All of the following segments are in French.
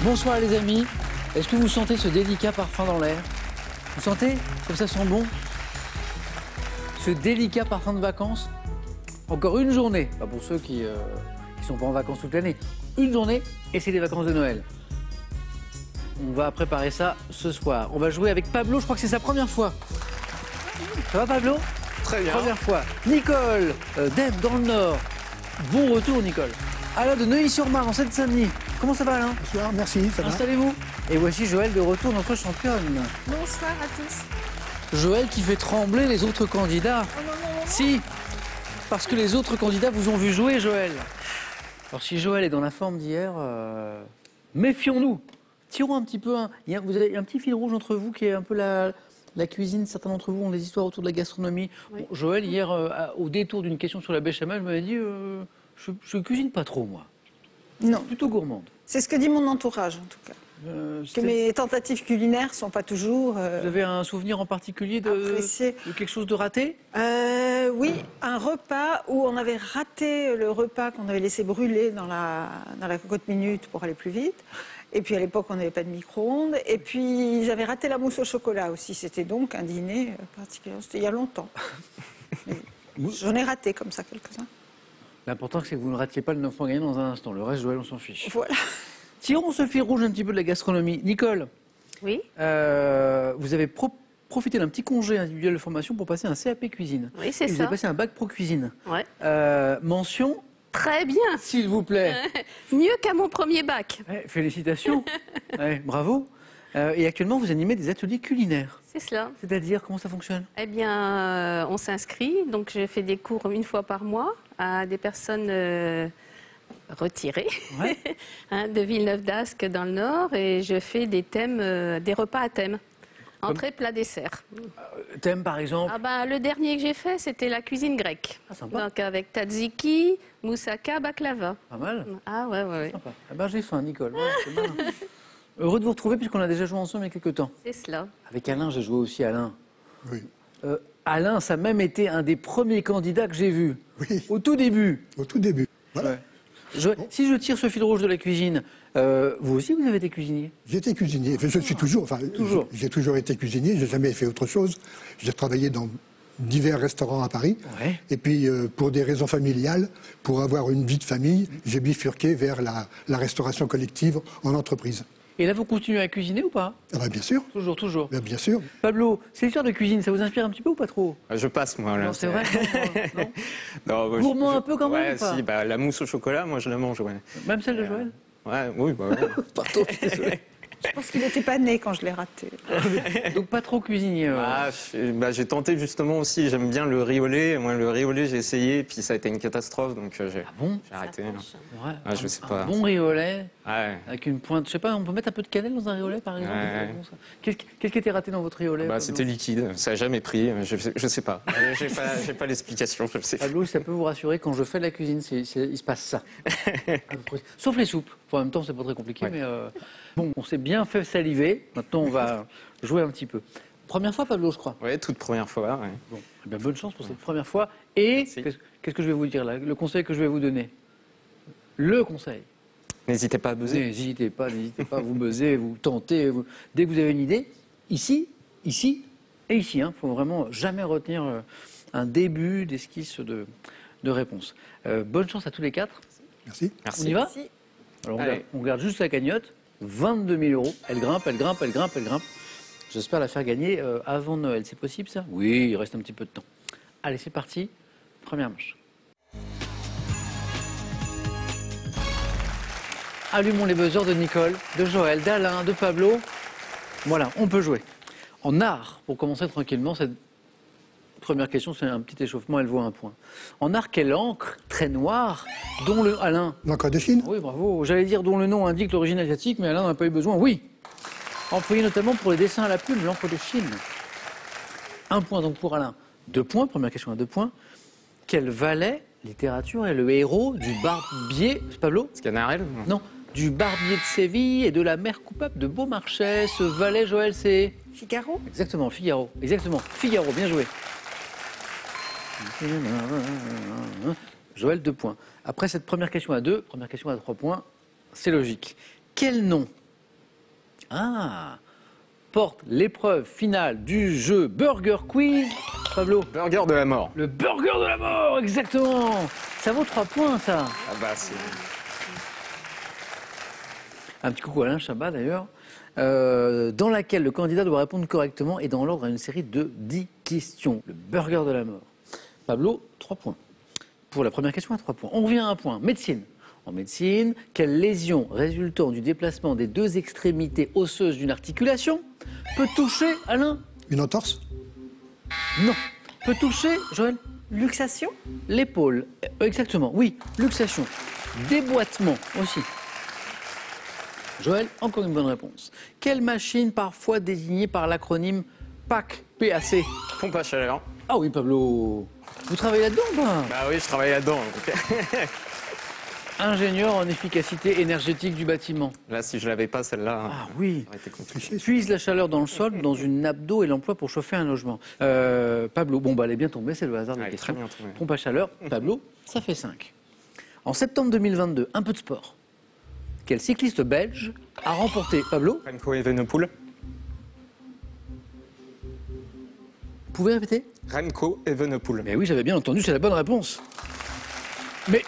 Bonsoir les amis. Est-ce que vous sentez ce délicat parfum dans l'air? Vous sentez comme ça sent bon? Ce délicat parfum de vacances. Encore une journée, pas pour ceux qui ne sont pas en vacances toute l'année. Une journée et c'est les vacances de Noël. On va préparer ça ce soir. On va jouer avec Pablo, je crois que c'est sa première fois. Ça va Pablo? Très bien. Première fois. Nicole, Deb dans le Nord. Bon retour Nicole. Alain de Neuilly-sur-Marne, en Seine-Saint-Denis. Comment ça va Alain? Bonsoir, merci, ça va. Installez-vous. Et voici Joël de retour, notre championne. Bonsoir à tous. Joël qui fait trembler les autres candidats. Oh non, non, non. Si, parce que les autres candidats vous ont vu jouer, Joël. Alors si Joël est dans la forme d'hier, méfions-nous. Tirons un petit peu. Vous avez un petit fil rouge entre vous qui est un peu la cuisine. Certains d'entre vous ont des histoires autour de la gastronomie. Oui. Bon, Joël, hier, au détour d'une question sur la béchamel, m'avait dit je cuisine pas trop, moi. Non, Plutôt gourmande. c'est ce que dit mon entourage en tout cas. Que mes tentatives culinaires ne sont pas toujours Vous avez un souvenir en particulier appréciées. de quelque chose de raté? Oui, un repas où on avait raté le repas qu'on avait laissé brûler dans la cocotte minute pour aller plus vite. Et puis à l'époque, on n'avait pas de micro-ondes. Et puis j'avais raté la mousse au chocolat aussi. C'était donc un dîner particulier. C'était il y a longtemps. J'en ai raté comme ça quelques-uns. L'important, c'est que vous ne ratiez pas le 9 points gagnants dans un instant. Le reste, Joël, on s'en fiche. Voilà. Tirons ce fil rouge un petit peu de la gastronomie. Nicole, Oui, vous avez profité d'un petit congé individuel de formation pour passer un CAP cuisine. oui, c'est Et vous ça. avez passé un bac pro cuisine. Ouais. Mention, Très bien. s'il vous plaît. Mieux qu'à mon premier bac. Ouais, félicitations. Ouais, bravo. Et actuellement, vous animez des ateliers culinaires. C'est cela. C'est-à-dire, comment ça fonctionne? Eh bien, on s'inscrit. Donc, je fais des cours une fois par mois à des personnes retirées Ouais. de Villeneuve-d'Ascq dans le Nord. Et je fais des thèmes, des repas à thème. Entrée, plat, dessert. Thème, par exemple. Ah ben, le dernier que j'ai fait, c'était la cuisine grecque. Ah, sympa. Donc, avec tzatziki, moussaka, baklava. Pas mal. Ah ouais, ouais, ouais. Sympa. Ah ben, j'ai faim, Nicole. Ouais, c'est malin. Heureux de vous retrouver puisqu'on a déjà joué ensemble il y a quelques temps. C'est cela. Avec Alain, j'ai joué aussi Alain. Oui. Alain, ça a même été un des premiers candidats que j'ai vus. Oui. Au tout début. Au tout début. Voilà. Ouais. Si je tire ce fil rouge de la cuisine, vous aussi, vous avez été cuisinier? J'étais cuisinier. Enfin, je suis toujours. Enfin, Toujours. J'ai toujours été cuisinier. J'ai jamais fait autre chose. J'ai travaillé dans divers restaurants à Paris. Ouais. Et puis, pour des raisons familiales, pour avoir une vie de famille, j'ai bifurqué vers la restauration collective en entreprise. Et là, vous continuez à cuisiner ou pas? Ah bah, bien sûr. Toujours, toujours. Bien sûr. Pablo, ces histoires de cuisine, ça vous inspire un petit peu ou pas trop? Je passe, moi. Là, Non, c'est vrai. Non. Non, moi, Gourmand un peu quand même Ouais, ou pas si, bah, la mousse au chocolat, moi, je la mange, ouais. Même celle de Joël? Ouais, oui, bah, ouais. Pardon, désolé. Je pense qu'il n'était pas né quand je l'ai raté. Donc pas trop cuisinier. Ah, j'ai tenté justement aussi, j'aime bien le riz au lait. Moi, le riz au lait, j'ai essayé, puis ça a été une catastrophe, donc j'ai bon arrêté. Ouais. Ah, je sais Un pas. bon riz au lait, Ouais. avec une pointe. Je sais pas, on peut mettre un peu de cannelle dans un riz au lait par exemple? Ouais. C'est bon, ça. Qu'est-ce qui était raté dans votre riz au lait? Bah, Pablo c'était liquide, ça n'a jamais pris, je sais pas. J'ai pas l'explication, je sais pas. Pablo, ça peut vous rassurer, quand je fais de la cuisine, il se passe ça. Sauf les soupes. Enfin, en même temps, c'est pas très compliqué, Ouais. mais bon, on s'est bien fait saliver. Maintenant, on va jouer un petit peu. Première fois, Pablo, je crois. Ouais, toute première fois, ouais. Bon, eh bien, bonne chance pour cette première fois. Et Merci. qu'est-ce que je vais vous dire là? Le conseil que je vais vous donner. Le conseil. N'hésitez pas à buzzer. N'hésitez pas, vous buzzez, vous tentez. Dès que vous avez une idée, ici et ici. Il ne faut vraiment jamais retenir un début d'esquisse de réponse. Bonne chance à tous les quatre. Merci. Merci. On y va? Si. Alors Allez. on regarde juste la cagnotte. 22 000 euros. Elle grimpe, elle grimpe, elle grimpe, elle grimpe. J'espère la faire gagner avant Noël. C'est possible ça? Oui, il reste un petit peu de temps. Allez, c'est parti. Première manche. Allumons les buzzers de Nicole, de Joël, d'Alain, de Pablo. Voilà, on peut jouer. En art, pour commencer tranquillement, cette première question, c'est un petit échauffement, elle vaut un point. En art, quelle encre très noire, dont le... Alain. L'encre de Chine. Oui, bravo. J'allais dire dont le nom indique l'origine asiatique, mais Alain n'en a pas eu besoin. Oui. Employé notamment pour les dessins à la plume, l'encre de Chine. Un point donc pour Alain. 2 points, première question à 2 points. Quel valet littérature est le héros du barbier... C'est Pablo? Sganarelle? Non, du barbier de Séville et de la mère coupable de Beaumarchais. Ce valet, Joël, c'est... Figaro? Exactement, Figaro. Exactement, Figaro, bien joué. Joël, 2 points. Après cette première question à 2, première question à 3 points, c'est logique. Quel nom Ah, porte l'épreuve finale du jeu Burger Quiz. Pablo, Burger de la mort. le burger de la mort, exactement. Ça vaut 3 points, ça. Ah bah c'est... Un petit coucou à Alain Chabat, d'ailleurs. Dans laquelle le candidat doit répondre correctement et dans l'ordre à une série de 10 questions. Le burger de la mort. Pablo, 3 points. Pour la première question, à 3 points. On revient à un point. Médecine. En médecine, quelle lésion résultant du déplacement des 2 extrémités osseuses d'une articulation peut toucher, Alain? Une entorse? Non. Peut toucher, Joël? Luxation? L'épaule. Exactement, oui. Luxation. Déboîtement aussi. Joël, encore une bonne réponse. Quelle machine parfois désignée par l'acronyme PAC, PAC? Pompe à chaleur. Ah oui, Pablo. Vous travaillez là-dedans ou pas? Bah oui, je travaille là-dedans. Donc... Ingénieur en efficacité énergétique du bâtiment. Là, si je l'avais pas, celle-là, Ah oui. ça aurait été compliqué. Puise la chaleur dans le sol, dans une nappe d'eau et l'emploi pour chauffer un logement. Pablo, bon, bah, elle est bien tombée, c'est le hasard de la Ouais, question. très bien tombée. Pompe à chaleur, Pablo, ça fait 5. En septembre 2022, un peu de sport. Quel cycliste belge a remporté, Pablo? Remco Evenepoel. Vous pouvez répéter? Remco Evenepoel. Mais oui, j'avais bien entendu, c'est la bonne réponse. Mais,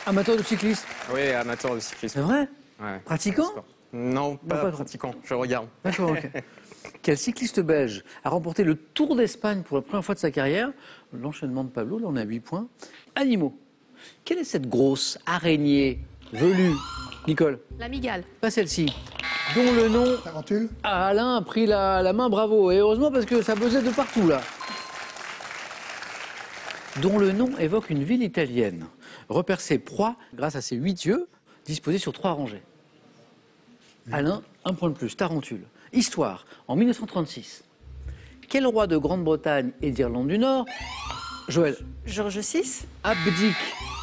amateur de cyclisme, Oui, amateur de cyclisme. c'est vrai? Ouais. Pratiquant? Non, pas pas trop. pratiquant. Je regarde. D'accord, ok. Quel cycliste belge a remporté le Tour d'Espagne pour la première fois de sa carrière? L'enchaînement de Pablo, là on est à 8 points. Animaux. Quelle est cette grosse araignée velue, Nicole? L'amygale. Pas celle-ci. Dont le nom... Tarentule? Ah, Alain a pris la main, bravo. Et heureusement parce que ça buzzait de partout, là. Dont le nom évoque une ville italienne. Repère ses proies grâce à ses 8 yeux disposés sur 3 rangées. Alain, un point de plus. Tarentule. Histoire. En 1936. Quel roi de Grande-Bretagne et d'Irlande du Nord, Joël, Georges VI? abdique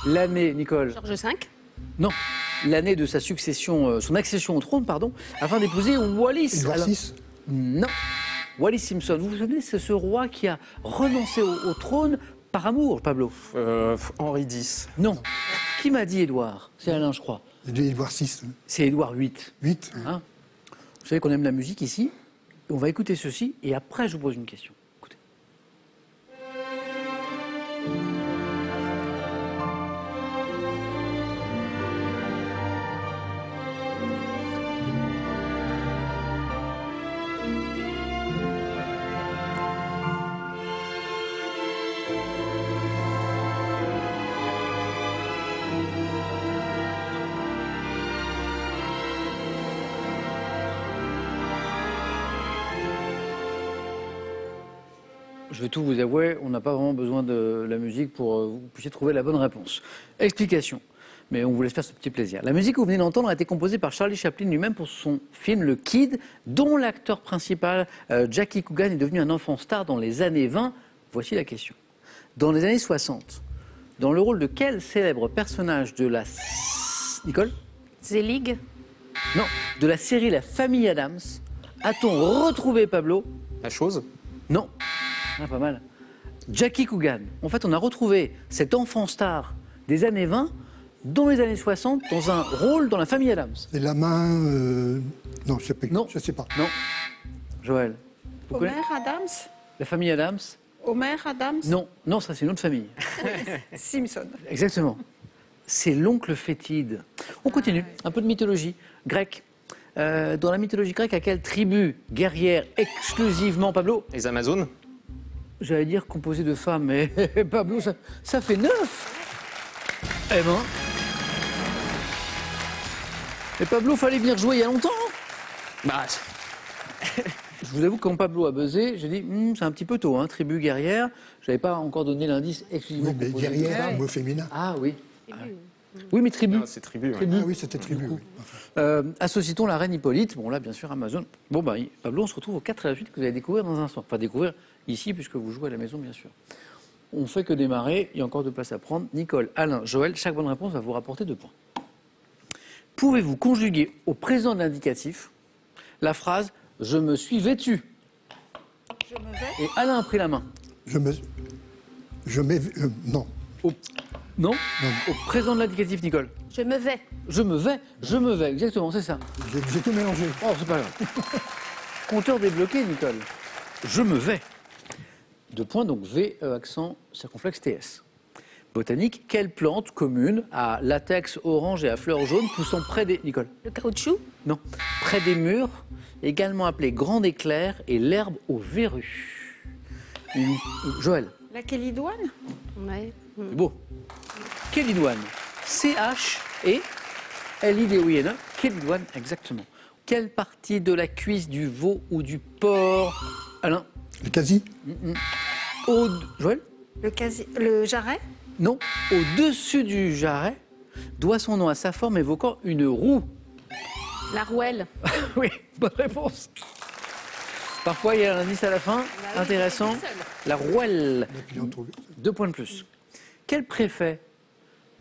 l'année, Nicole? Georges V. Non, l'année de sa succession, son accession au trône, pardon, afin d'épouser Wallis. Édouard Alors- VI? Non. Wallis Simpson. Vous vous souvenez, c'est ce roi qui a renoncé au trône par amour, Pablo? Henri X. Non. Qui m'a dit Édouard? C'est Alain, je crois. Édouard VI. C'est Édouard VIII. 8. Hein, vous savez qu'on aime la musique ici. On va écouter ceci et après je vous pose une question. Écoutez. Je vais tout vous avouer, on n'a pas vraiment besoin de la musique pour que vous puissiez trouver la bonne réponse. Explication, mais on vous laisse faire ce petit plaisir. La musique que vous venez d'entendre a été composée par Charlie Chaplin lui-même pour son film Le Kid, dont l'acteur principal, Jackie Coogan, est devenu un enfant star dans les années 20. Voici la question. Dans les années 60, dans le rôle de quel célèbre personnage de la... Nicole? Zelig. Non, de la série La Famille Adams, a-t-on retrouvé, Pablo? La chose. Non. Ah, pas mal. Jackie Coogan. En fait, on a retrouvé cet enfant star des années 20 dans les années 60 dans un rôle dans La Famille Adams. Et la main... Non, je sais pas. Non. Je sais pas. Non. Joël. Vous Homer connaissez Adams? La Famille Adams? Homer Adams? Non. Non, ça c'est une autre famille. Simpson. Exactement. C'est l'oncle fétide. On continue. Un peu de mythologie grecque. Dans la mythologie grecque, à quelle tribu guerrière exclusivement, Pablo? Les Amazones. J'allais dire composé de femmes, mais Pablo, ça fait 9. Eh ben. Et Pablo, fallait venir jouer il y a longtemps. Bah, Je vous avoue que quand Pablo a buzzé, j'ai dit, c'est un petit peu tôt, hein, tribu guerrière. Je n'avais pas encore donné l'indice exclusivement Oui, mais composé de guerrière, femmes. mot féminin. Ah oui. Oui, mais tribu. non, c'est tribu. Ouais. Ah oui, c'était tribu, oui. Enfin, Associe-t-on la reine Hippolyte? Bon, là, bien sûr, Amazon. Bon, bah, Pablo, on se retrouve au 4 et la suite que vous allez découvrir dans un instant. Enfin, découvrir ici, puisque vous jouez à la maison, bien sûr. On fait que démarrer. Il y a encore de place à prendre. Nicole, Alain, Joël, chaque bonne réponse va vous rapporter 2 points. Pouvez-vous conjuguer au présent de l'indicatif la phrase « Je me suis vêtu Je me vais. » Et Alain a pris la main. non. Oh. Non. Au présent de l'indicatif, Nicole. Je me vais. Je me vais, exactement, c'est ça. J'ai tout mélangé. Oh, c'est pas grave. Compteur débloqué, Nicole. Je me vais. 2 points, donc V, accent circonflexe TS. Botanique, quelle plante commune à latex orange et à fleurs jaunes poussant près des... Nicole. Le caoutchouc. Non. Près des murs, également appelée grande éclair et l'herbe aux verrues. Joël. La kélidoine? Ouais. C'est beau. Kélidoine. C-H et L-I-D-O-I-N-E. Kélidoine, exactement. Quelle partie de la cuisse du veau ou du porc? Alain. Le quasi. Joël. Le jarret? Non. Au-dessus du jarret doit son nom à sa forme évoquant une roue. La rouelle. Oui, bonne réponse. Parfois, il y a un indice à la fin. Intéressant. La rouelle. 2 points de plus. Quel préfet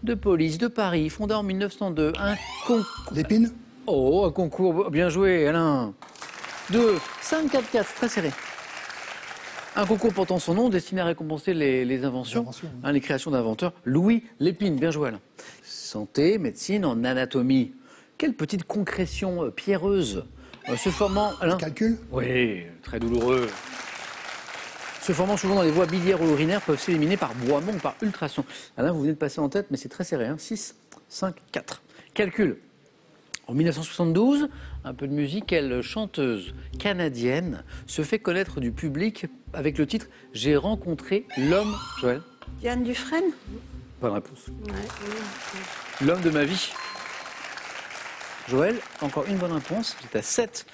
de police de Paris, fondé en 1902, un concours... L'épine. Oh, un concours, bien joué, Alain. 2, 5, 4, 4, très serré. Un concours portant son nom, destiné à récompenser les inventions, les créations d'inventeurs. Louis Lépine, bien joué, Alain. Santé, médecine, en anatomie. Quelle petite concrétion pierreuse se formant... Alain. Calcul. Oui, très douloureux. Se formant souvent dans les voies biliaires ou urinaires, peuvent s'éliminer par broiement ou par ultrason. Alain, vous venez de passer en tête, mais c'est très serré. 6, 5, 4. Calcul. En 1972, un peu de musique, quelle chanteuse canadienne se fait connaître du public avec le titre « J'ai rencontré l'homme ». Joël. Diane Dufresne? Bonne réponse. L'homme de ma vie. Joël, encore une bonne réponse. Vous êtes à 7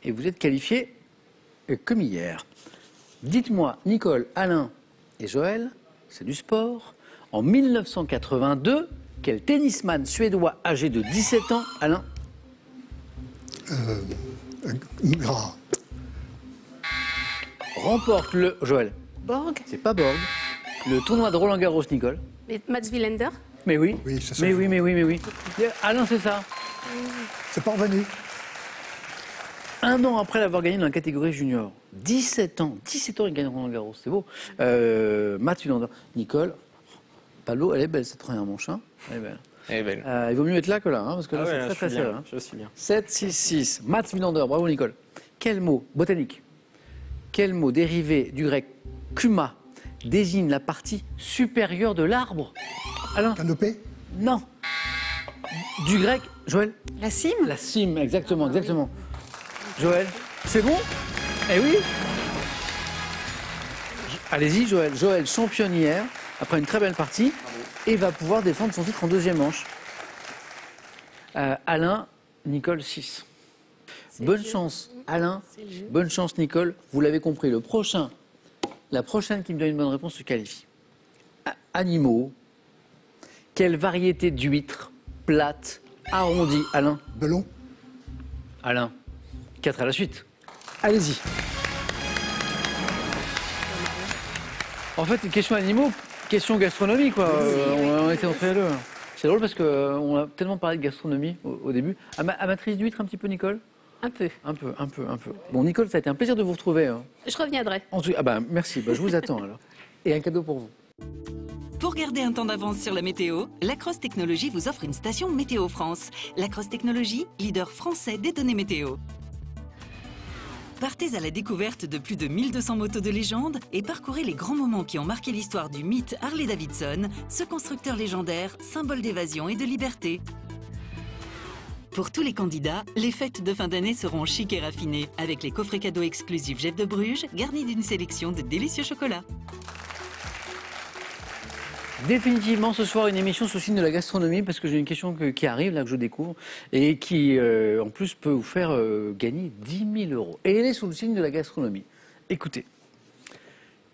et vous êtes qualifié comme hier. Dites-moi, Nicole, Alain et Joël, c'est du sport. En 1982, quel tennisman suédois âgé de 17 ans, Alain? Remporte le... Joël. Borg? C'est pas Borg. Le tournoi de Roland-Garros, Nicole. Et Mats Wilander. Mais oui. Oui, c'est ça. Mais oui. Alain, c'est ça. C'est pas revenu. 1 an après l'avoir gagné dans la catégorie junior. 17 ans, il gagne Roland-Garros, c'est beau. Mats Wilander. Nicole, Pablo, elle est belle cette première manche. Hein, elle est belle. Elle est belle. Il vaut mieux être là que là, hein, parce que là, c'est très serré. Hein. Je suis bien. 7, 6, 6. Mats Wilander, bravo Nicole. Quel mot, botanique, quel mot dérivé du grec kuma désigne la partie supérieure de l'arbre? Alain? Canopée. Non. Du grec, Joël? La cime? La cime, exactement. Joël, c'est bon? Eh oui. Allez-y, Joël. Joël, championne hier, après une très belle partie, et va pouvoir défendre son titre en deuxième manche. Alain, Nicole, 6. Bonne chance, Alain. Bonne chance, Nicole. Vous l'avez compris, la prochaine qui me donne une bonne réponse se qualifie. Animaux. Quelle variété d'huîtres plate, arrondie, Alain? Belon. Alain, 4 à la suite. Allez-y. En fait, une question animaux, question gastronomie, quoi. On était entre les deux. C'est drôle parce qu'on a tellement parlé de gastronomie au début. Amatrice d'huîtres un petit peu, Nicole? Un peu. Un peu. Bon, Nicole, ça a été un plaisir de vous retrouver. Hein. Je reviendrai. Merci, je vous attends alors. Et un cadeau pour vous. Pour garder un temps d'avance sur la météo, Lacrosse Technologies vous offre une station Météo France. Lacrosse Technologies, leader français des données météo. Partez à la découverte de plus de 1200 motos de légende et parcourez les grands moments qui ont marqué l'histoire du mythe Harley-Davidson, ce constructeur légendaire, symbole d'évasion et de liberté. Pour tous les candidats, les fêtes de fin d'année seront chic et raffinées, avec les coffrets cadeaux exclusifs Jeff de Bruges, garnis d'une sélection de délicieux chocolats. Définitivement, ce soir, une émission sous le signe de la gastronomie, parce que j'ai une question qui arrive, là, que je découvre, et qui, en plus, peut vous faire gagner 10 000 euros. Et elle est sous le signe de la gastronomie. Écoutez,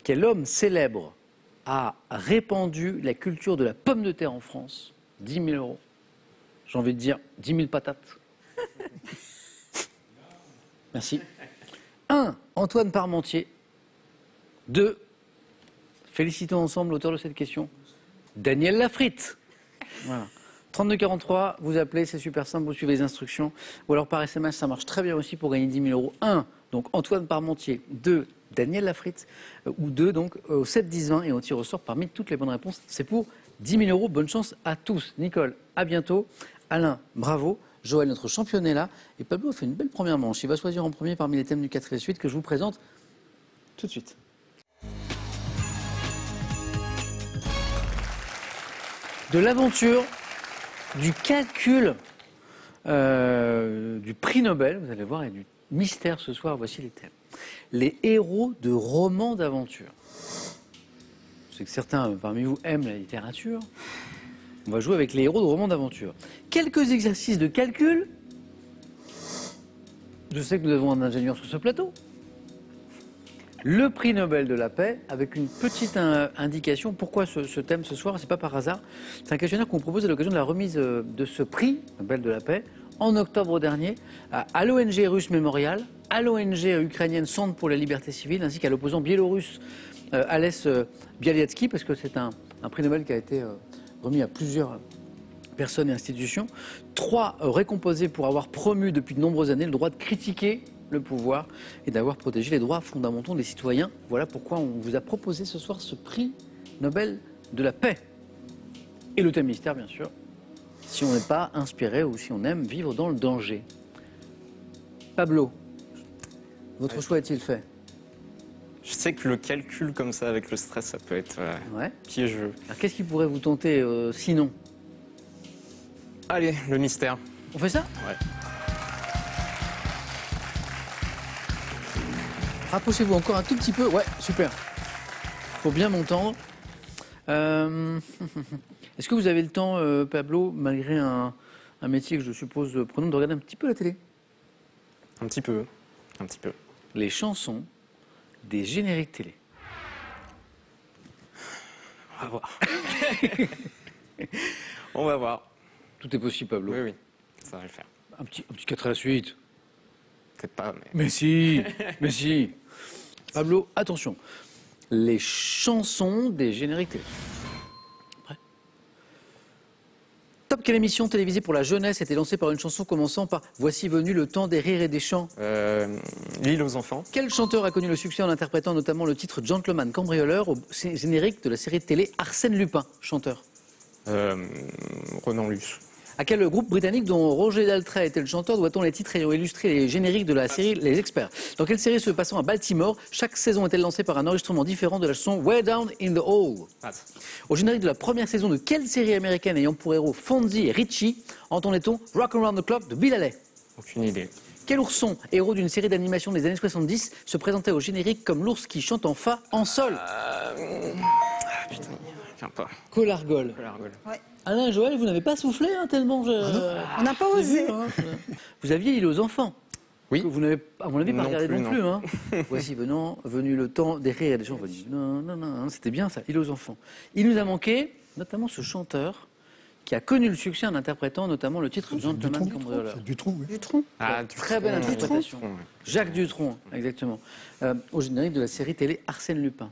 quel homme célèbre a répandu la culture de la pomme de terre en France? 10 000 euros. J'ai envie de dire 10 000 patates. Merci. 1. Antoine Parmentier. 2. Félicitons ensemble l'auteur de cette question. Daniel Lafritte. Voilà. 3243, vous appelez, c'est super simple, vous suivez les instructions. Ou alors par SMS, ça marche très bien aussi pour gagner 10 000 euros. 1, donc Antoine Parmentier. 2, Daniel Lafritte. Ou 2, donc au 7, 10, 20, et on tire au sort parmi toutes les bonnes réponses. C'est pour 10 000 €. Bonne chance à tous. Nicole, à bientôt. Alain, bravo. Joël, notre championne, est là. Et Pablo a fait une belle première manche. Il va choisir en premier parmi les thèmes du 4 et suite que je vous présente tout de suite. De l'aventure, du calcul, du prix Nobel, vous allez voir, et du mystère ce soir. Voici les thèmes. Les héros de romans d'aventure. Je sais que certains parmi vous aiment la littérature. On va jouer avec les héros de romans d'aventure. Quelques exercices de calcul. Je sais que nous avons un ingénieur sur ce plateau. Le prix Nobel de la paix, avec une petite indication. Pourquoi ce thème ce soir? C'est pas par hasard. C'est un questionnaire qu'on propose à l'occasion de la remise de ce prix Nobel de la paix en octobre dernier à l'ONG russe Memorial, à l'ONG ukrainienne Centre pour la liberté civile, ainsi qu'à l'opposant biélorusse Ales Bialiatsky, parce que c'est un prix Nobel qui a été remis à plusieurs personnes et institutions. 3 récompensés pour avoir promu depuis de nombreuses années le droit de critiquer le pouvoir et d'avoir protégé les droits fondamentaux des citoyens. Voilà pourquoi on vous a proposé ce soir ce prix Nobel de la paix. Et le thème mystère, bien sûr, si on n'est pas inspiré ou si on aime vivre dans le danger. Pablo, votre choix est-il fait? Je sais que le calcul comme ça avec le stress, ça peut être piégeux. Alors qu'est-ce qui pourrait vous tenter sinon? Allez, le mystère. On fait ça? Ouais. Rapprochez-vous encore un tout petit peu. Ouais, super. Faut bien m'entendre. Est-ce que vous avez le temps, Pablo, malgré un métier que je suppose prenant, de regarder un petit peu la télé? Un petit peu. Un petit peu. Les chansons des génériques télé. On va voir. On va voir. Tout est possible, Pablo. Oui, oui. Ça va le faire. Un petit 4 à la suite. Peut-être pas, mais... Mais si, mais si. Pablo, attention. Les chansons des génériques télé. Prêt? Top, quelle émission télévisée pour la jeunesse était lancée par une chanson commençant par « Voici venu le temps des rires et des chants ». L'île aux enfants. Quel chanteur a connu le succès en interprétant notamment le titre « Gentleman cambrioleur » au générique de la série de télé Arsène Lupin, chanteur? Renan Luce. À quel groupe britannique dont Roger Daltrey était le chanteur doit-on les titres ayant illustré les génériques de la série Les Experts? Dans quelle série se passant à Baltimore, chaque saison est-elle lancée par un enregistrement différent de la chanson Way Down in the Hole? Au générique de la première saison de quelle série américaine ayant pour héros Fonzie et Richie entendait-on Rock Around the Clock de Bill Haley? Aucune idée. Quel ourson, héros d'une série d'animation des années 70, se présentait au générique comme l'ours qui chante en fa en sol? Putain, viens pas. Colargol. Ouais. Alain et Joël, vous n'avez pas soufflé tellement. On n'a pas osé. Vous aviez Île aux enfants. Oui. Que vous n'avez, à mon avis, pas Non regardé plus, non plus. Hein. Voici venu le temps des rires et des chants. On va dire non, c'était bien ça, Île aux enfants. Il nous a manqué notamment ce chanteur qui a connu le succès en interprétant notamment le titre Gentleman cambrioleur. Dutronc, oui. Dutronc. Ah, Très belle interprétation. Dutronc, ouais. Jacques Dutronc, exactement. Au générique de la série télé Arsène Lupin.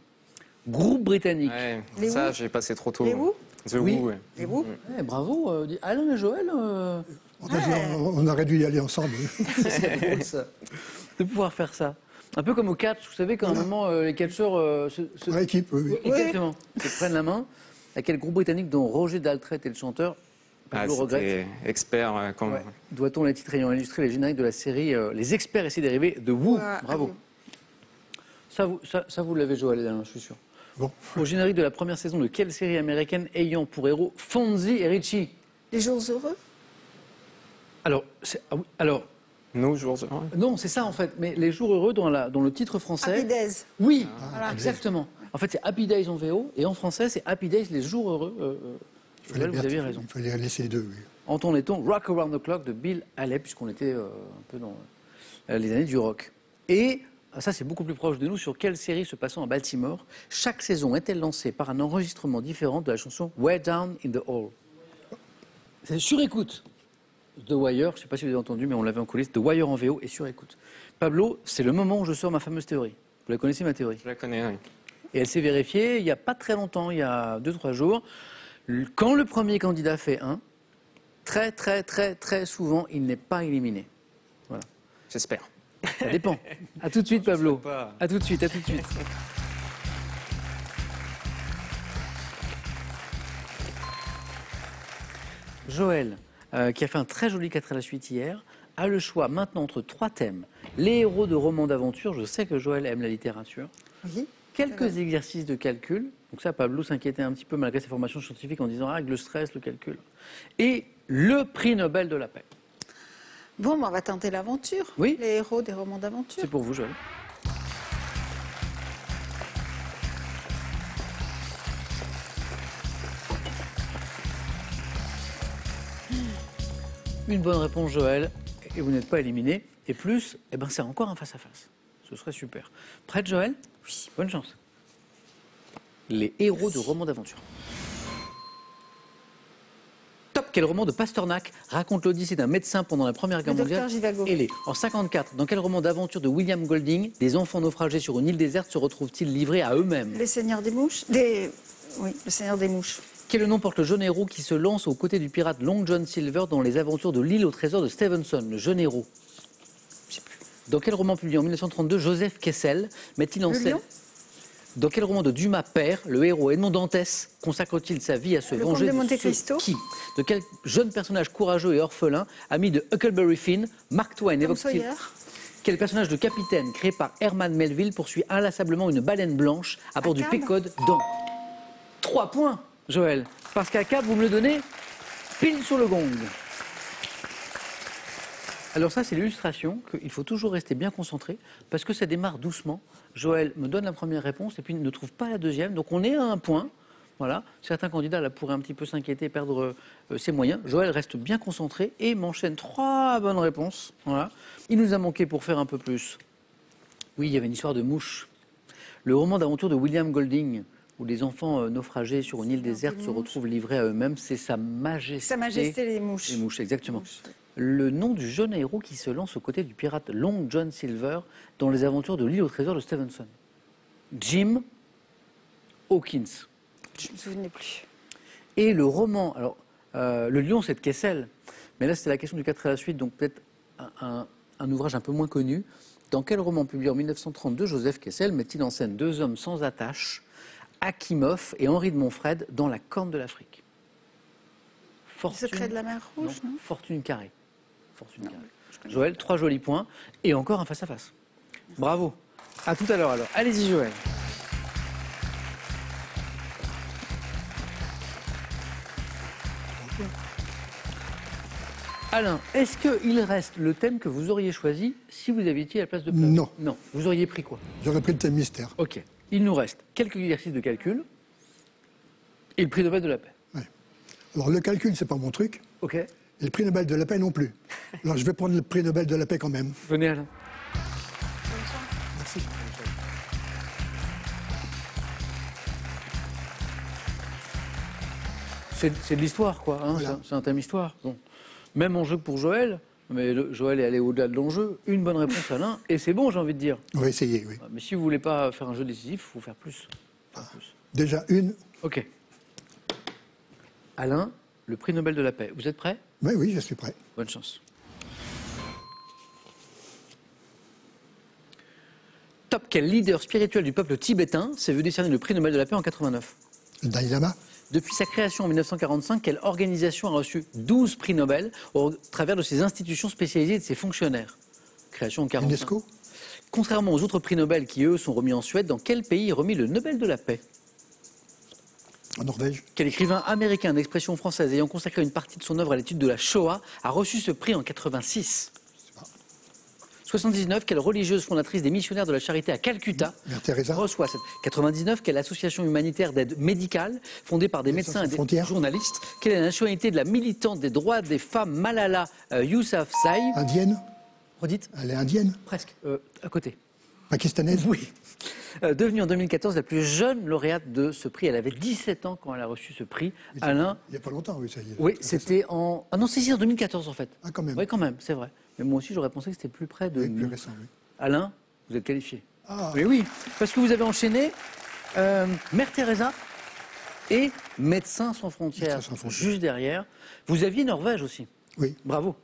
Groupe britannique. Ouais, Les ça, Who. j'ai passé trop tôt. Les Who. The Oui. Who, ouais. Et vous? Ouais, bravo, Alain et Joël. On aurait dû y aller ensemble. C'est drôle ça, de pouvoir faire ça. Un peu comme au catch, vous savez, quand à un moment les catcheurs Par équipe, oui. exactement, se prennent la main. À quel groupe britannique dont Roger Daltrey était le chanteur? Ah, Pablo regrette. c'était expert quand Ouais. Doit-on les titres ayant illustré les génériques de la série Les Experts et ses dérivés de Who? Ouais, Bravo. Ça, vous l'avez, Joël et Alain, je suis sûr. Bon. Au générique de la première saison de quelle série américaine ayant pour héros Fonzie et Richie? Les jours heureux? Alors, Nos jours heureux. non, c'est ça en fait. Mais les jours heureux dans le titre français. Happy Days. Oui, Voilà. exactement. En fait, c'est Happy Days en VO et en français, c'est Happy Days, les jours heureux. Joël, vous avez raison. Il fallait laisser les deux, oui. Entendait-on Rock Around the Clock de Bill Haley, puisqu'on était un peu dans les années du rock. Et ça, c'est beaucoup plus proche de nous. Sur quelle série se passant à Baltimore, chaque saison est-elle lancée par un enregistrement différent de la chanson Way Down in the Hole? C'est sur écoute. The Wire, je ne sais pas si vous avez entendu, mais on l'avait en coulisses. The Wire en VO et sur écoute. Pablo, c'est le moment où je sors ma fameuse théorie. Vous la connaissez, ma théorie? Je la connais, oui. Et elle s'est vérifiée il n'y a pas très longtemps, il y a 2-3 jours. Quand le premier candidat fait 1, très souvent, il n'est pas éliminé. Voilà. J'espère. Ça dépend. À tout de suite, Pablo. Je sais pas. À tout de suite, à tout de suite. Joël, qui a fait un très joli 4 à la suite hier, a le choix maintenant entre 3 thèmes. Les héros de romans d'aventure, je sais que Joël aime la littérature. Oui. Quelques exercices de calcul. Donc ça, Pablo s'inquiétait un petit peu malgré ses formations scientifiques en disant avec le stress, le calcul. Et le prix Nobel de la paix. Bon, on va tenter l'aventure. Oui. Les héros des romans d'aventure. C'est pour vous, Joël. Une bonne réponse, Joël, et vous n'êtes pas éliminé. Et plus, eh ben, c'est encore un face-à-face. Ce serait super. Prête, Joël? Oui. Bonne chance. Les héros de romans d'aventure. Top, quel roman de Pasternak raconte l'odyssée d'un médecin pendant la Première Guerre mondiale? Zhivago. Et en 54, dans quel roman d'aventure de William Golding, des enfants naufragés sur une île déserte se retrouvent-ils livrés à eux-mêmes? Les Seigneurs des Mouches. Oui, le Seigneur des Mouches. Quel nom porte le jeune héros qui se lance aux côtés du pirate Long John Silver dans les aventures de l'île au trésor de Stevenson? Le jeune héros. Je sais plus. Dans quel roman publié en 1932, Joseph Kessel met-il en Le scène? Lion. Dans quel roman de Dumas père, le héros Edmond Dantès consacre-t-il sa vie à se Le venger Comte de Monte ceux Cristo. qui? De quel jeune personnage courageux et orphelin, ami de Huckleberry Finn, Mark Twain Tom évoque-t-il? Sawyer. Quel personnage de capitaine créé par Herman Melville poursuit inlassablement une baleine blanche à bord du Cab. Pécode dans 3 points, Joël. Parce qu'à Cab, vous me le donnez pile sur le gong. Alors ça, c'est l'illustration qu'il faut toujours rester bien concentré parce que ça démarre doucement. Joël me donne la première réponse et puis ne trouve pas la deuxième. Donc on est à un point. Voilà. Certains candidats là, pourraient un petit peu s'inquiéter et perdre ses moyens. Joël reste bien concentré et m'enchaîne 3 bonnes réponses. Voilà. Il nous a manqué pour faire un peu plus. Oui, il y avait une histoire de mouche. Le roman d'aventure de William Golding, où les enfants naufragés sur une île déserte se retrouvent livrés à eux-mêmes, c'est Sa Majesté. Sa Majesté les Mouches. Les mouches, exactement. Mouches. Le nom du jeune héros qui se lance aux côtés du pirate Long John Silver dans les aventures de l'île au trésor de Stevenson. Jim Hawkins. Je ne me souvenais plus. Et le roman, alors Le Lion c'est de Kessel, mais là c'était la question du 4 à la suite, donc peut-être un ouvrage un peu moins connu. Dans quel roman publié en 1932 Joseph Kessel met-il en scène 2 hommes sans attache, Akimov et Henri de Montfred dans La Corne de l'Afrique? Le secret de la mer Rouge, non, Fortune carrée. Fortune carrée. je connais Joël, 3 jolis points et encore un face-à-face. Bravo. À tout à l'heure alors. Allez-y Joël. Alain, est-ce qu'il reste le thème que vous auriez choisi si vous aviez été à la place de Pablo? Non. Non. Vous auriez pris quoi? J'aurais pris le thème mystère. Ok. Il nous reste quelques exercices de calcul et le prix Nobel de la paix. Ouais. Alors le calcul, c'est pas mon truc. Ok. Et le prix Nobel de la paix non plus. Alors je vais prendre le prix Nobel de la paix quand même. Venez Alain. Merci. C'est de l'histoire, quoi. Hein, Voilà. c'est un thème histoire. Bon. Même enjeu que pour Joël, mais Joël est allé au-delà de l'enjeu. Une bonne réponse, Alain, et c'est bon, j'ai envie de dire. On va essayer, oui. Mais si vous voulez pas faire un jeu décisif, il faut faire plus. Déjà une. Ok. Alain, le prix Nobel de la paix. Vous êtes prêt? Oui, oui, je suis prêt. Bonne chance. Top, quel leader spirituel du peuple tibétain s'est vu décerner le prix Nobel de la paix en 89? Le Dalai Lama. Depuis sa création en 1945, quelle organisation a reçu 12 prix Nobel au travers de ses institutions spécialisées et de ses fonctionnaires? Création en 1945. UNESCO. Contrairement aux autres prix Nobel qui, eux, sont remis en Suède, dans quel pays est remis le Nobel de la paix? En Norvège. Quel écrivain américain d'expression française ayant consacré une partie de son œuvre à l'étude de la Shoah a reçu ce prix en 86? 79, quelle religieuse fondatrice des missionnaires de la charité à Calcutta Mère Teresa. reçoit cette 99, quelle association humanitaire d'aide médicale fondée par des médecins et des Frontières. journalistes? Quelle est la nationalité de la militante des droits des femmes Malala Yousafzai? Indienne. Redites? Elle est indienne. Presque, à côté. Pakistanaise. Oui. Devenue en 2014 la plus jeune lauréate de ce prix. Elle avait 17 ans quand elle a reçu ce prix. Alain, Il n'y a pas longtemps, oui, ça y est. oui, C'est c'était en... Ah non, c'est en 2014 en fait. Ah, quand même. Oui, quand même, c'est vrai. Mais moi aussi, j'aurais pensé que c'était plus près de... Oui, plus récent, oui. Alain, vous êtes qualifié. Ah. Mais oui, parce que vous avez enchaîné Mère Teresa et Médecins sans frontières, Médecins sans frontières. juste derrière. Vous aviez Norvège aussi. Oui. Bravo.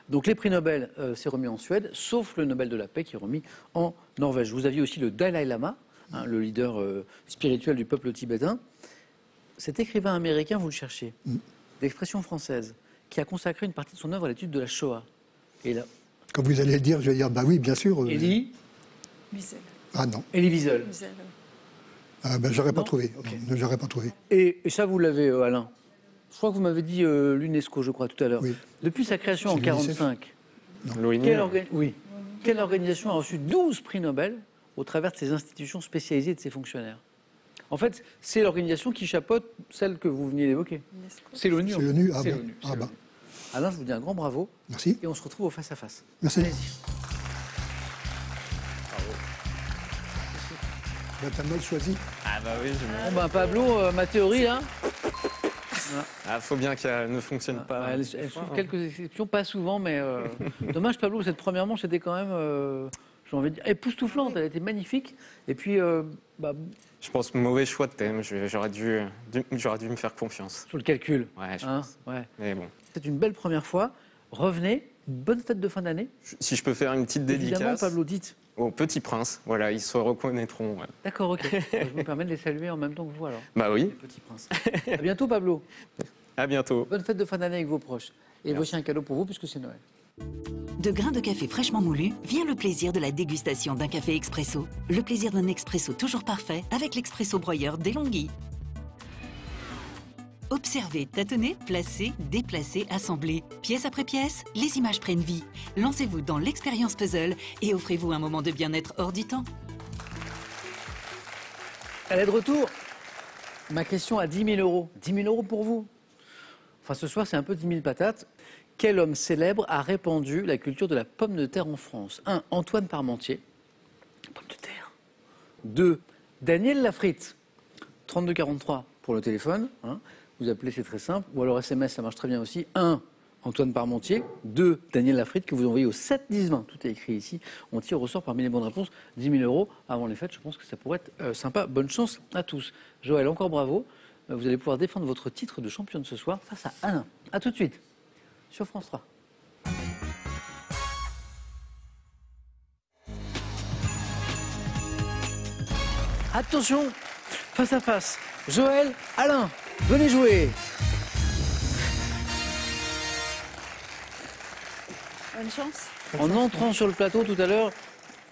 Donc les prix Nobel, c'est remis en Suède, sauf le Nobel de la paix qui est remis en Norvège. Vous aviez aussi le Dalai Lama, hein, le leader spirituel du peuple tibétain. Cet écrivain américain, vous le cherchiez. d'expression française qui a consacré une partie de son œuvre à l'étude de la Shoah. Et là, Quand vous allez le dire, je vais dire, bah oui, bien sûr. Élie Wiesel. Ah non, Elie Wiesel. Wiesel. j'aurais pas Non trouvé. Ok. J'aurais pas trouvé. Et ça, vous l'avez, Alain. Je crois que vous m'avez dit l'UNESCO, je crois, tout à l'heure. Oui. Depuis sa création en C'est l'UNICEF. 1945, quelle organisation a reçu 12 prix Nobel au travers de ses institutions spécialisées et de ses fonctionnaires? En fait, c'est l'organisation qui chapeaute celle que vous veniez d'évoquer. C'est l'ONU. C'est l'ONU. Ah C'est bon. l'ONU, Ah c'est bah. l'ONU. Alain, je vous dis un grand bravo Merci. et on se retrouve au face-à-face. Merci. Allez-y. Bah, t'as mal choisi. Ah bah oui, Bon ben Pablo, ma théorie, hein, faut bien qu'elle ne fonctionne pas. elle souffre quelques exceptions, pas souvent, mais dommage Pablo, cette première manche était quand même, j'ai envie de dire, époustouflante, elle était magnifique. Et puis, Je pense mauvais choix de thème, j'aurais dû me faire confiance. sur le calcul, Ouais, je hein, pense. ouais. Mais bon, C'est une belle première fois. Revenez, bonne fête de fin d'année. si je peux faire une petite Évidemment, dédicace Pablo, dites. au Petit Prince, voilà, ils se reconnaîtront. Ouais. D'accord, ok. Je me permets de les saluer en même temps que vous alors. Bah Les oui, petits princes. À bientôt Pablo. à bientôt. Bonne fête de fin d'année avec vos proches. Et Merci. voici un cadeau pour vous puisque c'est Noël. De grains de café fraîchement moulus vient le plaisir de la dégustation d'un café expresso. Le plaisir d'un expresso toujours parfait avec l'expresso broyeur DeLonghi. Observez, tâtonnez, placez, déplacez, assemblez. Pièce après pièce, les images prennent vie. Lancez-vous dans l'expérience puzzle et offrez-vous un moment de bien-être hors du temps. Elle est de retour. Ma question à 10 000 euros. 10 000 euros pour vous. Enfin, ce soir, c'est un peu 10 000 patates. Quel homme célèbre a répandu la culture de la pomme de terre en France? 1. Antoine Parmentier. Pomme de terre. 2. Daniel Lafritte. 3243 pour le téléphone. Hein. Vous appelez, c'est très simple. Ou alors SMS, ça marche très bien aussi. 1. Antoine Parmentier. 2. Daniel Lafritte, que vous envoyez au 7 10 20. Tout est écrit ici. On tire au sort parmi les bonnes réponses 10 000 euros avant les fêtes. Je pense que ça pourrait être sympa. Bonne chance à tous. Joël, encore bravo. Vous allez pouvoir défendre votre titre de championne ce soir face à Alain. A tout de suite sur France 3. Attention, face à face. Joël, Alain, venez jouer. Bonne chance. En entrant sur le plateau tout à l'heure,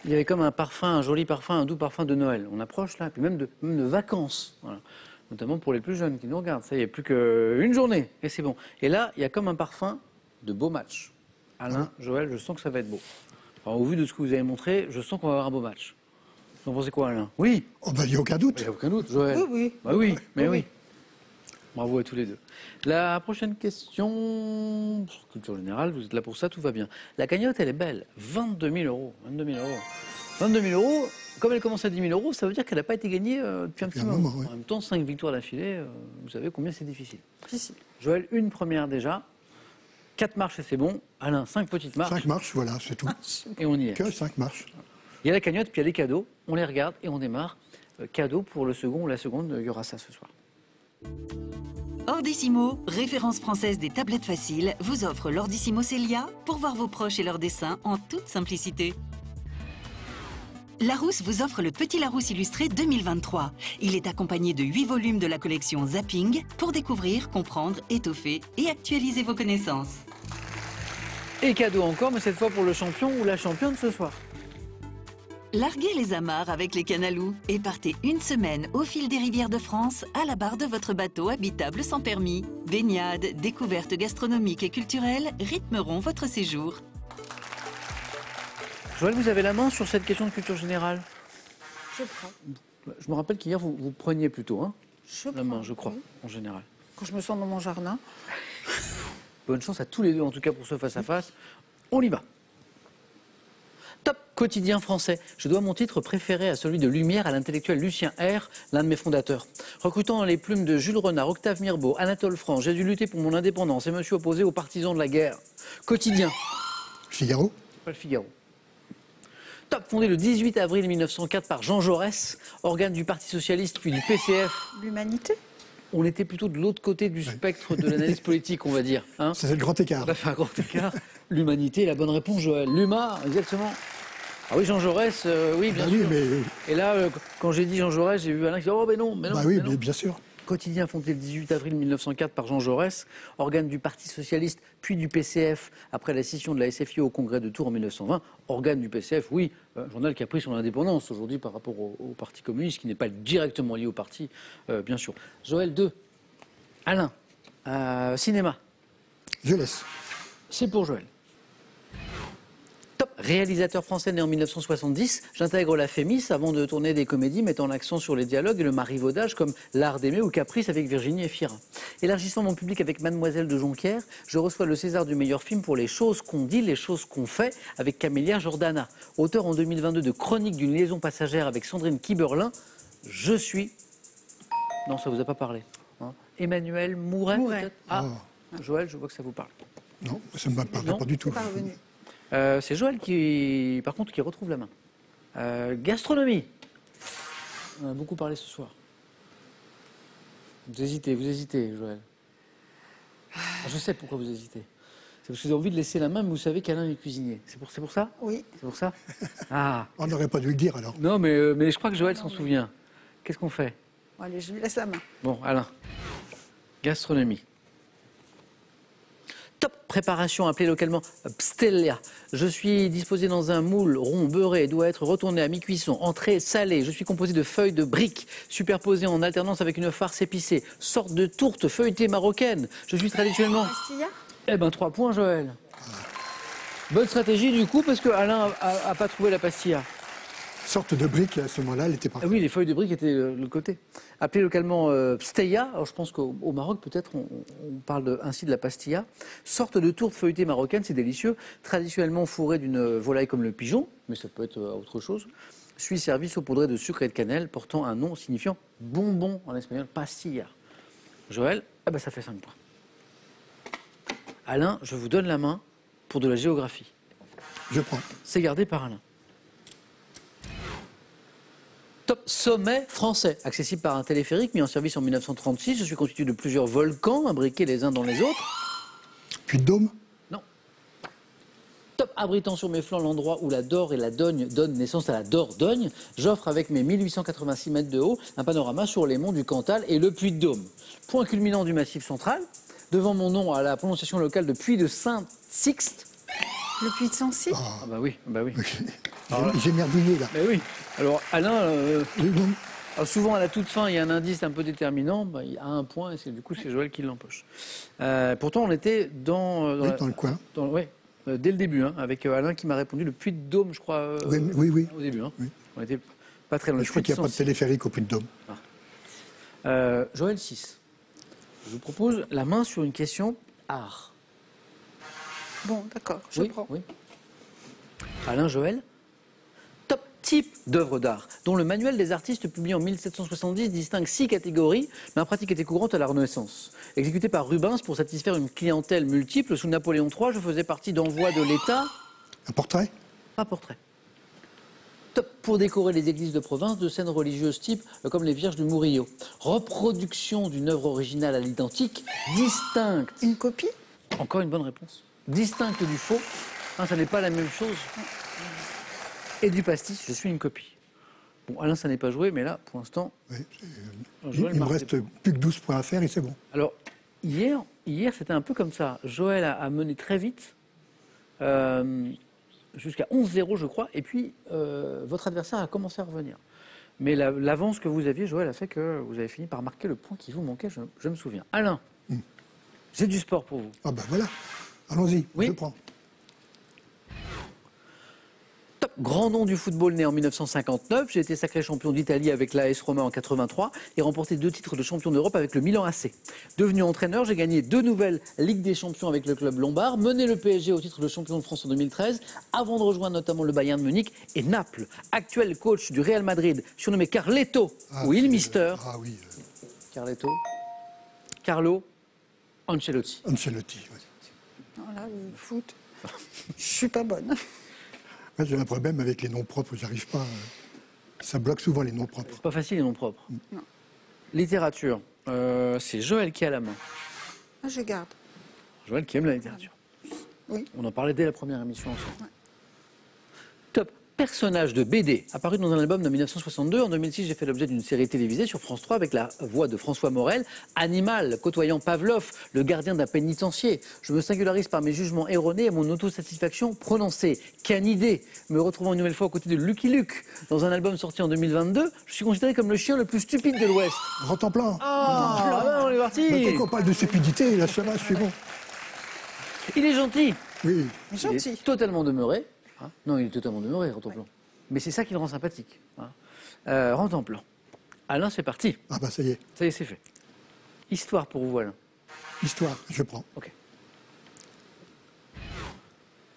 il y avait comme un parfum, un joli parfum, un doux parfum de Noël. On approche là, puis même de vacances. Voilà. Notamment pour les plus jeunes qui nous regardent. Ça y est, plus qu'une journée et c'est bon. Et là, il y a comme un parfum de beau match. Alain, Joël, je sens que ça va être beau. Alors, au vu de ce que vous avez montré, je sens qu'on va avoir un beau match. Vous en pensez quoi, Alain? Oui. Oh, bah, il n'y a aucun doute. Il n'y a aucun doute, Joël. Oui, oui. Bah oui, mais oui. Bravo à tous les deux. La prochaine question, culture générale, vous êtes là pour ça, tout va bien. La cagnotte, elle est belle. 22 000 euros. 22 000 euros. 22 000 euros, comme elle commence à 10 000 euros, ça veut dire qu'elle n'a pas été gagnée depuis un petit moment. oui. En même temps, 5 victoires d'affilée, vous savez combien c'est difficile. Difficile. Joël, une première déjà. 4 marches et c'est bon. Alain, 5 petites marches. 5 marches, voilà, c'est tout. Et on y est. Que 5 marches. Il y a la cagnotte, puis il y a les cadeaux. On les regarde et on démarre. Cadeau pour le second ou la seconde, il y aura ça ce soir. Ordissimo, référence française des tablettes faciles, vous offre l'Ordissimo Celia pour voir vos proches et leurs dessins en toute simplicité. Larousse vous offre le Petit Larousse illustré 2023. Il est accompagné de 8 volumes de la collection Zapping pour découvrir, comprendre, étoffer et actualiser vos connaissances. Et cadeau encore, mais cette fois pour le champion ou la championne ce soir. Larguez les amarres avec les canalous et partez une semaine au fil des rivières de France à la barre de votre bateau habitable sans permis. Baignades, découvertes gastronomiques et culturelles rythmeront votre séjour. Joël, vous avez la main sur cette question de culture générale? Je prends. Je me rappelle qu'hier, vous preniez plutôt Je la main, prends, je crois, oui. en général. Quand je me sens dans mon jardin. Bonne chance à tous les deux, en tout cas pour ce face-à-face. On y va. Top quotidien français. Je dois mon titre préféré à celui de Lumière à l'intellectuel Lucien R., l'un de mes fondateurs. Recrutant dans les plumes de Jules Renard, Octave Mirbeau, Anatole France, j'ai dû lutter pour mon indépendance et me suis opposé aux partisans de la guerre. Quotidien. Figaro. Pas le Figaro. Top, fondé le 18 avril 1904 par Jean Jaurès, organe du Parti Socialiste puis du PCF. L'humanité. On était plutôt de l'autre côté du spectre de l'analyse politique, on va dire. Hein. C'est le grand écart. On a fait un grand écart. L'humanité, la bonne réponse, Joël. L'humain, exactement. Ah oui, Jean Jaurès, oui, bien Bah sûr. oui, mais, Et là, quand j'ai dit Jean Jaurès, j'ai vu Alain qui dit « Oh, mais non, mais non. bah oui, mais non. mais bien sûr. Quotidien fondé le 18 avril 1904 par Jean Jaurès, organe du Parti socialiste puis du PCF après la scission de la SFIO au congrès de Tours en 1920. Organe du PCF, oui, journal qui a pris son indépendance aujourd'hui par rapport au Parti communiste, qui n'est pas directement lié au parti, bien sûr. Joël 2. Alain, cinéma. Je laisse. C'est pour Joël. Top. Réalisateur français né en 1970, j'intègre la Fémis avant de tourner des comédies mettant l'accent sur les dialogues et le marivaudage comme L'Art d'aimer ou Caprice avec Virginie Efira. Élargissant mon public avec Mademoiselle de Jonquière, je reçois le César du meilleur film pour Les choses qu'on dit, les choses qu'on fait avec Camélia Jordana. Auteur en 2022 de Chronique d'une liaison passagère avec Sandrine Kiberlin, je suis... Non, ça vous a pas parlé. Hein. Emmanuel Mouret, peut-être. Ah, Joël, je vois que ça vous parle. Non, ça ne me parle pas du tout. Pas revenu. C'est Joël qui, par contre, qui retrouve la main. Gastronomie. On a beaucoup parlé ce soir. Vous hésitez, Joël. Je sais pourquoi vous hésitez. C'est parce que vous avez envie de laisser la main, mais vous savez qu'Alain est cuisinier. C'est pour ça? Oui. C'est pour ça? Ah. On n'aurait pas dû le dire alors. Non, mais je crois que Joël s'en souvient. Qu'est-ce qu'on fait? Bon, allez, je lui laisse la main. Bon, Alain. Gastronomie. Top préparation, appelée localement pstelia. Je suis disposé dans un moule rond beurré et doit être retourné à mi-cuisson. Entrée salée. Je suis composé de feuilles de briques superposées en alternance avec une farce épicée. Sorte de tourte feuilletée marocaine. Je suis traditionnellement... Pastilla? Eh ben 3 points, Joël. Bonne stratégie du coup, parce que Alain a pas trouvé la pastilla. Sorte de brique, à ce moment-là, elle était Ah parfaite. oui, les feuilles de briques étaient de l'autre côté. Appelé localement psteia, alors je pense qu'au Maroc, peut-être, on parle ainsi de la pastilla. Sorte de tourte feuilletée marocaine, c'est délicieux. Traditionnellement fourrée d'une volaille comme le pigeon, mais ça peut être autre chose. Suis servi saupoudré de sucre et de cannelle, portant un nom signifiant bonbon en espagnol, pastilla. Joël, ah ben ça fait 5 points. Alain, je vous donne la main pour de la géographie. Je prends. C'est gardé par Alain. Top sommet français, accessible par un téléphérique mis en service en 1936. Je suis constitué de plusieurs volcans imbriqués les uns dans les autres. Puy-de-Dôme. Non. Top abritant sur mes flancs l'endroit où la Dore et la Dogne donnent naissance à la Dordogne. J'offre avec mes 1886 mètres de haut un panorama sur les monts du Cantal et le Puy-de-Dôme. Point culminant du Massif central. Devant mon nom à la prononciation locale de Puy de Saint-Sixte. Le puits de Sancy? Ah bah oui, bah oui. J'ai merdouillé là. Mais oui. Alors Alain, Oui, non. alors souvent à la toute fin, il y a un indice un peu déterminant. Bah, il y a un point et du coup c'est Joël qui l'empoche. Pourtant on était dans Le coin. dès le début, hein, avec Alain qui m'a répondu le Puy-de-Dôme, je crois. Oui. Au début. Hein. Oui. On était pas très loin. Je crois qu'il n'y a pas de téléphérique au Puy-de-Dôme. Joël 6. Je vous propose la main sur une question art. Bon, d'accord, je prends. Oui. Alain, Joël. Top type d'œuvre d'art, dont le manuel des artistes publié en 1770 distingue 6 catégories, mais en pratique était courante à la Renaissance. Exécuté par Rubens pour satisfaire une clientèle multiple, sous Napoléon III, je faisais partie d'envois de l'État. Un portrait. Pas portrait. Top pour décorer les églises de province de scènes religieuses type comme les Vierges du Murillo. Reproduction d'une œuvre originale à l'identique, distincte. Une copie? Encore une bonne réponse. Distincte du faux, hein, ça n'est pas la même chose. Et du pastis, je suis une copie. Bon, Alain, ça n'est pas joué, mais là, pour l'instant, Oui, Joël il me marque reste des points. plus que 12 points à faire et c'est bon. Alors, hier c'était un peu comme ça. Joël a mené très vite, jusqu'à 11-0, je crois, et puis votre adversaire a commencé à revenir. Mais l'avance que vous aviez, Joël, a fait que vous avez fini par marquer le point qui vous manquait, je me souviens. Alain, j'ai du sport pour vous. Ah ben voilà. Allons-y, Oui. je prends. Top grand nom du football né en 1959. J'ai été sacré champion d'Italie avec l'AS Roma en 83 et remporté 2 titres de champion d'Europe avec le Milan AC. Devenu entraîneur, j'ai gagné 2 nouvelles Ligues des Champions avec le club lombard, mené le PSG au titre de champion de France en 2013, avant de rejoindre notamment le Bayern de Munich et Naples. Actuel coach du Real Madrid, surnommé Carletto ou Il Mister. Ah oui, Carletto. Carlo Ancelotti. Ancelotti. Oui. Non, là, le foot, je suis pas bonne. Moi, j'ai un problème avec les noms propres, j'arrive pas. Ça bloque souvent les noms propres. C'est pas facile les noms propres. Non. Littérature. C'est Joël qui a la main. Ah, je garde. Joël qui aime la littérature. Oui. On en parlait dès la première émission ensemble. Top. personnage de BD apparu dans un album de 1962. En 2006, j'ai fait l'objet d'une série télévisée sur France 3 avec la voix de François Morel. Animal, côtoyant Pavlov, le gardien d'un pénitencier. Je me singularise par mes jugements erronés et mon autosatisfaction prononcée. Canidé, me retrouvant une nouvelle fois aux côtés de Lucky Luke dans un album sorti en 2022. Je suis considéré comme le chien le plus stupide de l'Ouest. Grand en plan. On est parti. Maintenant qu'on parle de stupidité, là, ça va, je suis bon. Il est gentil. Oui. Il Gentil. est totalement demeuré. Hein. Non, il est totalement demeuré, Rentemplant. Mais c'est ça qui le rend sympathique. Hein. Rentemplant. Alain, c'est parti. Ah bah ça y est. Ça y est, c'est fait. Histoire pour vous, Alain. Histoire, je prends. Ok.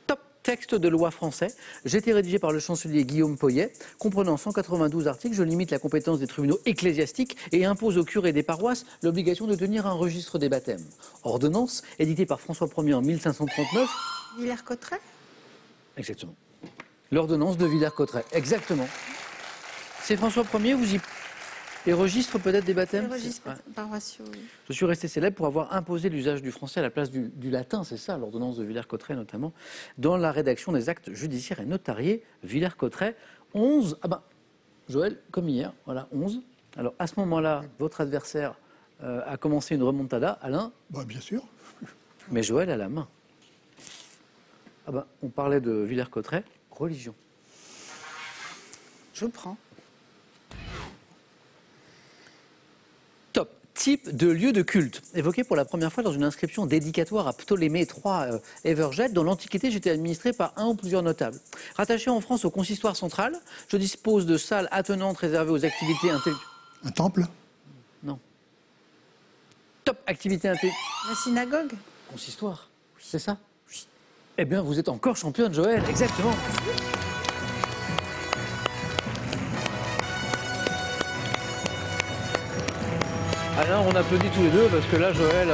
Top texte de loi français. J'ai été rédigé par le chancelier Guillaume Poyet. Comprenant 192 articles, je limite la compétence des tribunaux ecclésiastiques et impose aux curés des paroisses l'obligation de tenir un registre des baptêmes. Ordonnance, éditée par François Ier en 1539. Villers-Cotterêts. Exactement. L'ordonnance de Villers-Cotterêts. Exactement. C'est François Ier, vous y... Et registre peut-être des baptêmes. Les registres Ouais. paroissiaux, oui. Je suis resté célèbre pour avoir imposé l'usage du français à la place du latin, c'est ça, l'ordonnance de Villers-Cotterêts notamment, dans la rédaction des actes judiciaires et notariés. Villers-Cotterêts, 11, Joël, comme hier, voilà, 11. Alors à ce moment-là, votre adversaire a commencé une remontada, Alain, Bah, bien sûr. mais Joël a la main. On parlait de Villers-Cotterêts, religion. Je prends. Top. Type de lieu de culte, évoqué pour la première fois dans une inscription dédicatoire à Ptolémée III Evergette. Dans l'Antiquité, j'étais administré par un ou plusieurs notables. Rattaché en France au consistoire central, je dispose de salles attenantes réservées aux activités intellectuelles. Un temple. Non. Top. Activité intellectuelle. La synagogue. Consistoire. C'est ça? Oui. Eh bien, vous êtes encore championne, Joël. Exactement. Alain, on applaudit tous les deux parce que là, Joël,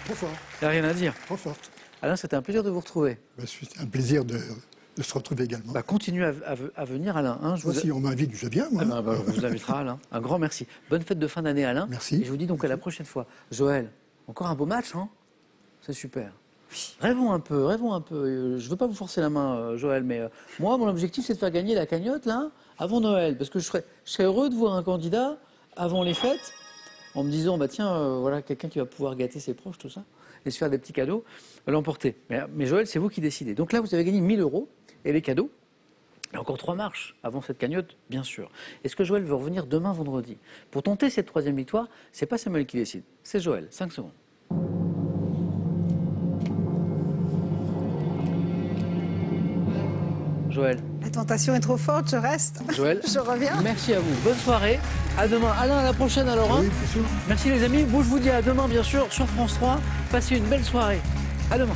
Trop fort. il n'y a rien à dire. Trop forte. Alain, c'était un plaisir de vous retrouver. Bah, c'est un plaisir de se retrouver également. Continuez à venir, Alain. Hein, Moi, si on m'invite, je viens, moi. on vous invitera, Alain. Un grand merci. Bonne fête de fin d'année, Alain. Merci. Et je vous dis donc à la prochaine fois. Joël, encore un beau match, hein? C'est super. Rêvons un peu, rêvons un peu. Je ne veux pas vous forcer la main, Joël, mais moi, mon objectif, c'est de faire gagner la cagnotte, là, avant Noël. Parce que je serais heureux de voir un candidat avant les fêtes, en me disant, tiens, voilà, quelqu'un qui va pouvoir gâter ses proches, tout ça, et se faire des petits cadeaux, l'emporter. Mais Joël, c'est vous qui décidez. Donc là, vous avez gagné 1 000 €, et les cadeaux, il y a encore 3 marches avant cette cagnotte, bien sûr. Est-ce que Joël veut revenir demain, vendredi? Pour tenter cette 3e victoire, c'est pas Samuel qui décide, c'est Joël. 5 secondes. Joël. La tentation est trop forte, je reste. Joël. Je reviens. Merci à vous. Bonne soirée. À demain. Alain, à la prochaine alors. Hein. Oui, bien sûr. Merci les amis. Vous, je vous dis à demain, bien sûr, sur France 3. Passez une belle soirée. À demain.